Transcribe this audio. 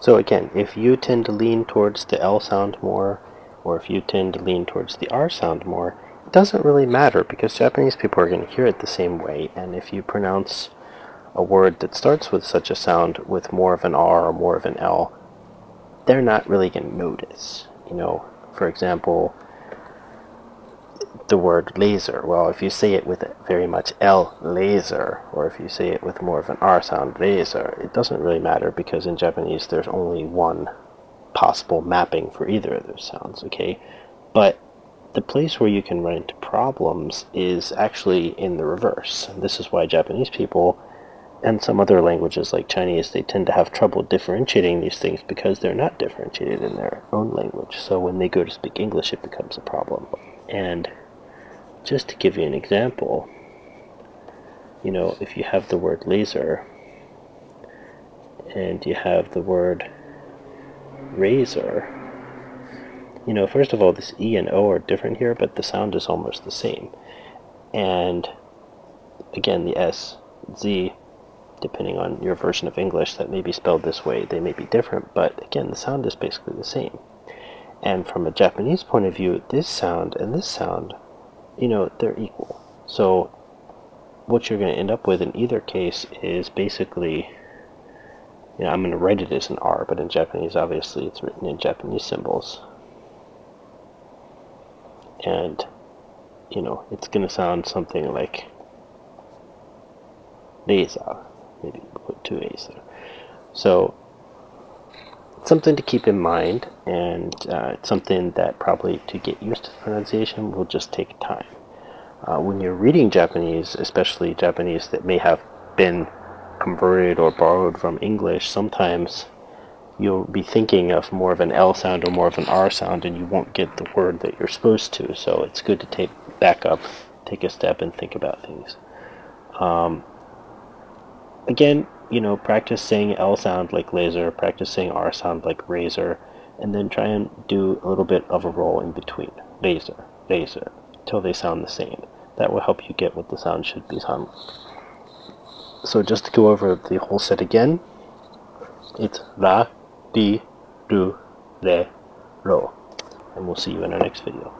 So again, if you tend to lean towards the L sound more, or if you tend to lean towards the R sound more, it doesn't really matter because Japanese people are going to hear it the same way, and if you pronounce a word that starts with such a sound with more of an R or more of an L, they're not really going to notice. You know, for example, the word laser. Well, if you say it with very much L, laser, or if you say it with more of an R sound, laser, it doesn't really matter because in Japanese there's only one possible mapping for either of those sounds, okay? But the place where you can run into problems is actually in the reverse. And this is why Japanese people and some other languages like Chinese, they tend to have trouble differentiating these things because they're not differentiated in their own language. So when they go to speak English, it becomes a problem. And just to give you an example, you know, if you have the word laser and you have the word razor, you know, first of all, this E and O are different here, but the sound is almost the same. And again, the S, Z, depending on your version of English that may be spelled this way, they may be different, but again, the sound is basically the same. And from a Japanese point of view, this sound and this sound, you know, they're equal. So what you're going to end up with in either case is basically, you know, I'm going to write it as an R, but in Japanese, obviously, it's written in Japanese symbols. And, you know, it's going to sound something like laser. Maybe put two A's there. So something to keep in mind, and it's something that probably to get used to the pronunciation will just take time. When you're reading Japanese, especially Japanese that may have been converted or borrowed from English, sometimes you'll be thinking of more of an L sound or more of an R sound, and you won't get the word that you're supposed to. So it's good to take back up, take a step, and think about things. Again, you know, practice saying L sound like laser, practice saying R sound like razor, and then try and do a little bit of a roll in between. Laser, laser, till they sound the same. That will help you get what the sound should be sound. So just to go over the whole set again, it's ra, ri, ru, re, ro. And we'll see you in our next video.